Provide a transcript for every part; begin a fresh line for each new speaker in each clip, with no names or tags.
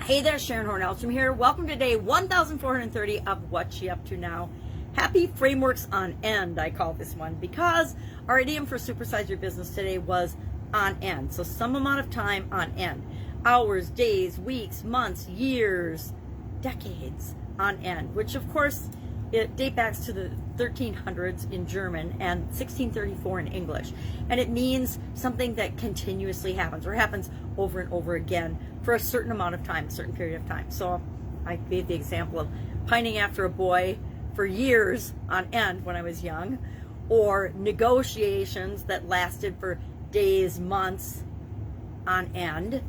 Hey there, Sharon Horne-Ellstrom here. Welcome to day 1430 of What's She Up To Now. Happy Frameworks on End, I call this one, because our idiom for supersize your business today was on end. So some amount of time on end. Hours, days, weeks, months, years, decades on end, which of course it dates back to the 1300s in German and 1634 in English. And it means something that continuously happens or happens over and over again for a certain amount of time, a certain period of time. So I gave the example of pining after a boy for years on end when I was young, or negotiations that lasted for days, months on end,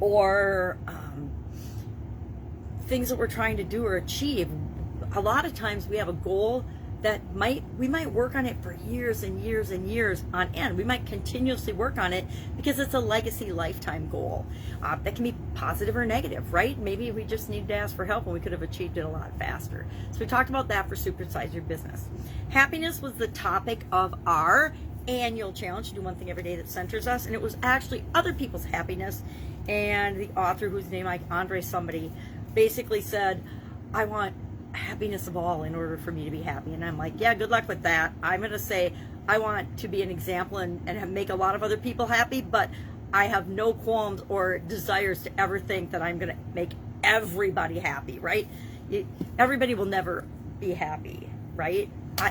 or things that we're trying to do or achieve. A lot of times we have a goal that we might work on it for years and years and years on end. We might continuously work on it because it's a legacy lifetime goal. That can be positive or negative, right? Maybe we just need to ask for help and we could have achieved it a lot faster. So we talked about that for Supersize Your Business. Happiness was the topic of our annual challenge to do one thing every day that centers us, and it was actually other people's happiness. And the author, whose name Andre somebody, basically said, I want happiness of all in order for me to be happy. And I'm like, yeah, good luck with that. I'm going to say I want to be an example and make a lot of other people happy, but I have no qualms or desires to ever think that I'm going to make everybody happy, right? Everybody will never be happy, right?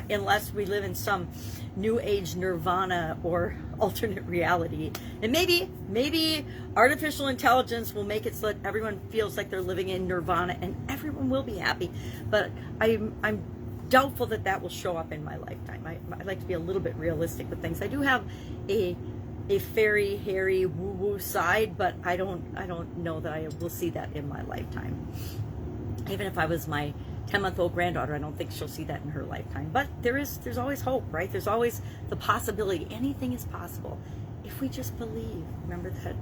Unless we live in some new age nirvana or alternate reality. And maybe artificial intelligence will make it so that everyone feels like they're living in nirvana and everyone will be happy. But I'm doubtful that that will show up in my lifetime. I like to be a little bit realistic with things. I do have a fairy, hairy, woo-woo side, but I don't know that I will see that in my lifetime. Even if I was my 10-month-old granddaughter, I don't think she'll see that in her lifetime. But there's always hope, right? There's always the possibility. Anything is possible if we just believe. Remember that?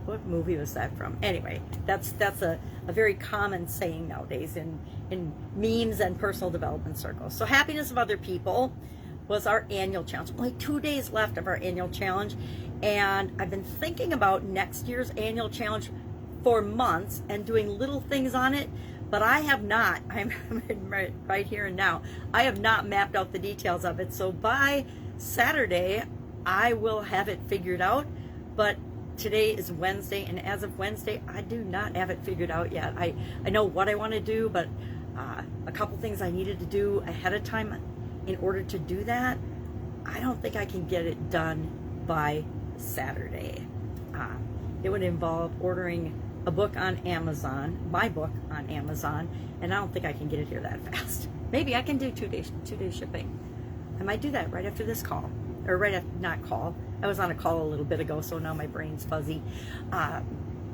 What movie was that from? Anyway, that's a very common saying nowadays in memes and personal development circles. So happiness of other people was our annual challenge. Only 2 days left of our annual challenge. And I've been thinking about next year's annual challenge for months and doing little things on it. But I have not, I'm right here and now, I have not mapped out the details of it. So by Saturday, I will have it figured out. But today is Wednesday, and as of Wednesday, I do not have it figured out yet. I know what I want to do, but a couple things I needed to do ahead of time in order to do that, I don't think I can get it done by Saturday. It would involve ordering a book on Amazon, my book on Amazon, and I don't think I can get it here that fast. Maybe I can do two day shipping. I might do that right after this call, or right after, not call. I was on a call a little bit ago, so now my brain's fuzzy.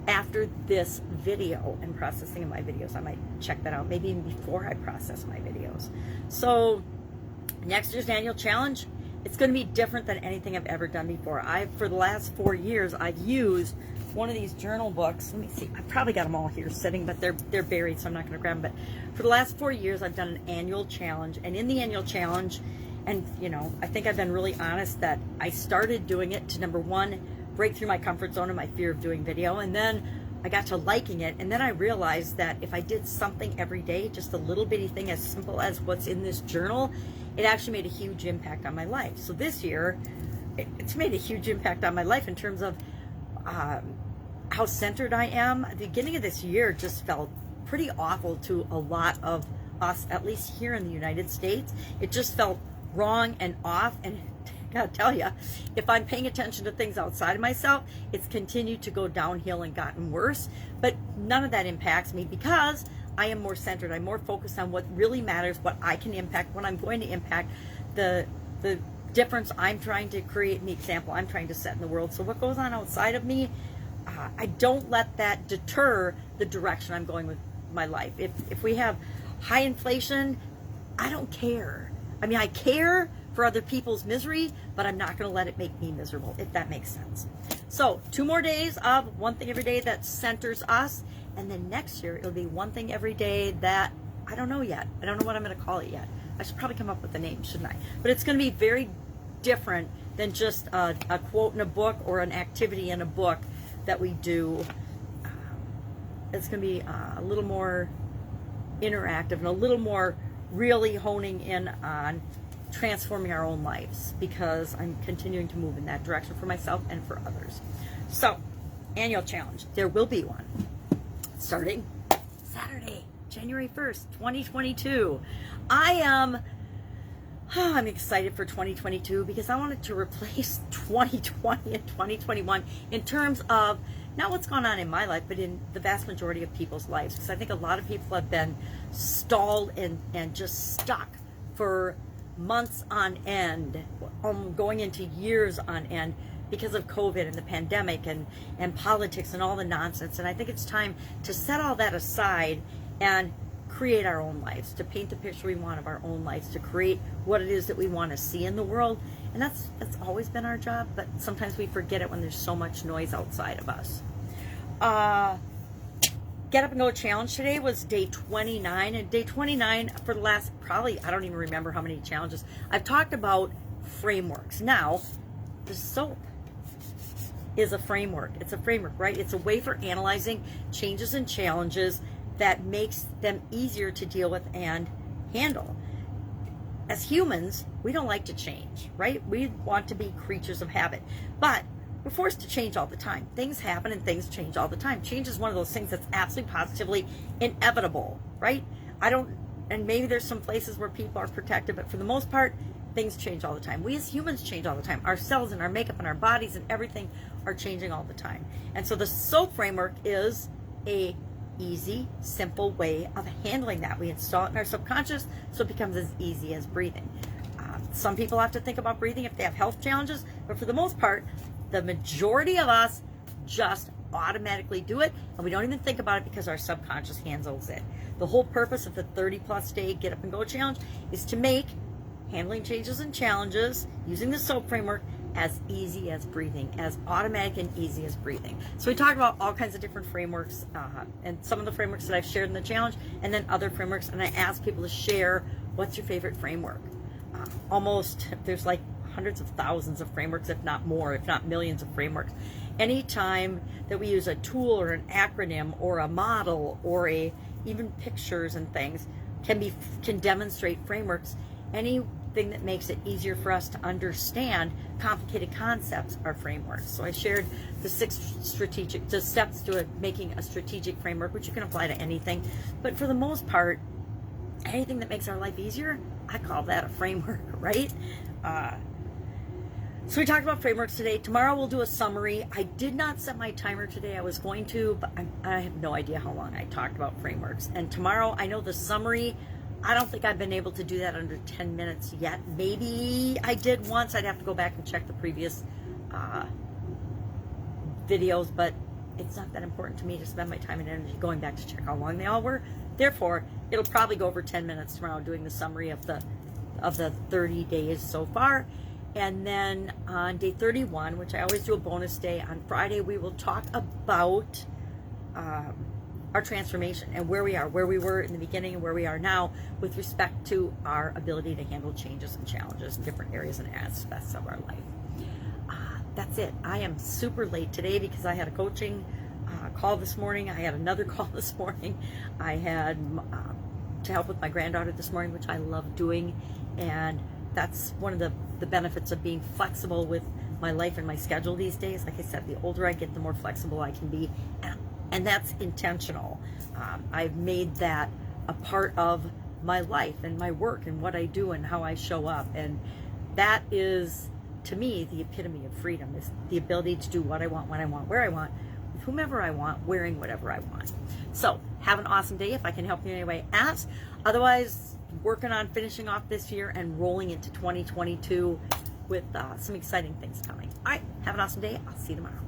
After this video and processing of my videos, I might check that out, maybe even before I process my videos. So next year's annual challenge, it's going to be different than anything I've ever done before. For the last 4 years, I've used one of these journal books. Let me see. I've probably got them all here sitting, but they're buried, so I'm not going to grab them. But for the last 4 years, I've done an annual challenge. And in the annual challenge, and I think I've been really honest that I started doing it to, number one, break through my comfort zone and my fear of doing video. And then I got to liking it. And then I realized that if I did something every day, just a little bitty thing as simple as what's in this journal, it actually made a huge impact on my life. So this year, it's made a huge impact on my life in terms of how centered I am. The beginning of this year just felt pretty awful to a lot of us, at least here in the United States. It just felt wrong and off, and I gotta tell you, if I'm paying attention to things outside of myself, it's continued to go downhill and gotten worse. But none of that impacts me because I am more centered. I'm more focused on what really matters, what I can impact, what I'm going to impact, the difference I'm trying to create, and the example I'm trying to set in the world. So what goes on outside of me, I don't let that deter the direction I'm going with my life. If we have high inflation, I don't care. I mean, I care for other people's misery, but I'm not going to let it make me miserable, if that makes sense. So 2 more days of one thing every day that centers us. And then next year, it'll be one thing every day that I don't know yet. I don't know what I'm going to call it yet. I should probably come up with a name, shouldn't I? But it's going to be very different than just a quote in a book or an activity in a book that we do it's going to be a little more interactive and a little more really honing in on transforming our own lives, because I'm continuing to move in that direction for myself and for others. So, annual challenge. There will be one starting Saturday, January 1st, 2022. I'm excited for 2022 because I wanted to replace 2020 and 2021 in terms of not what's gone on in my life, but in the vast majority of people's lives. Because I think a lot of people have been stalled and just stuck for months on end, going into years on end, because of COVID and the pandemic and politics and all the nonsense. And I think it's time to set all that aside and create our own lives, to paint the picture we want of our own lives, to create what it is that we want to see in the world. And that's always been our job, but sometimes we forget it when there's so much noise outside of us. Get Up and Go Challenge today was day 29, and day 29 for the last, probably, I don't even remember how many challenges, I've talked about frameworks. Now, the soap is a framework. It's a framework, right? It's a way for analyzing changes and challenges that makes them easier to deal with and handle. As humans, we don't like to change, right? We want to be creatures of habit, but we're forced to change all the time. Things happen and things change all the time. Change is one of those things that's absolutely positively inevitable, right? And maybe there's some places where people are protected, but for the most part, things change all the time. We as humans change all the time. Our cells and our makeup and our bodies and everything are changing all the time. And so the SOAP framework is a easy, simple way of handling that. We install it in our subconscious so it becomes as easy as breathing. Some people have to think about breathing if they have health challenges, but for the most part, the majority of us just automatically do it, and we don't even think about it because our subconscious handles it. The whole purpose of the 30-plus day Get Up and Go Challenge is to make handling changes and challenges using the SOAP framework as easy as breathing, as automatic and easy as breathing. So we talk about all kinds of different frameworks, and some of the frameworks that I've shared in the challenge, and then other frameworks, and I ask people to share what's your favorite framework. There's like hundreds of thousands of frameworks, if not more, if not millions of frameworks. Anytime that we use a tool or an acronym or a model or even pictures and things can demonstrate frameworks. Anything that makes it easier for us to understand complicated concepts are frameworks. So I shared the the steps to making a strategic framework, which you can apply to anything. But for the most part, anything that makes our life easier, I call that a framework, right? So we talked about frameworks today. Tomorrow we'll do a summary. I did not set my timer today. I was going to, but I have no idea how long I talked about frameworks. And tomorrow, I know the summary, I don't think I've been able to do that under 10 minutes yet. Maybe I did once. I'd have to go back and check the previous videos, but it's not that important to me to spend my time and energy going back to check how long they all were. Therefore, it'll probably go over 10 minutes tomorrow doing the summary of the 30 days so far. And then on day 31, which I always do a bonus day, on Friday, we will talk about our transformation and where we are, where we were in the beginning and where we are now with respect to our ability to handle changes and challenges in different areas and aspects of our life. That's it. I am super late today because I had a coaching call this morning. I had another call this morning. I had to help with my granddaughter this morning, which I love doing. And that's one of the benefits of being flexible with my life and my schedule these days. Like I said, the older I get, the more flexible I can be. And that's intentional. I've made that a part of my life and my work and what I do and how I show up. And that is, to me, the epitome of freedom, is the ability to do what I want, when I want, where I want, with whomever I want, wearing whatever I want. So have an awesome day. If I can help you in any way, ask. Otherwise, working on finishing off this year and rolling into 2022 with some exciting things coming. All right, have an awesome day. I'll see you tomorrow.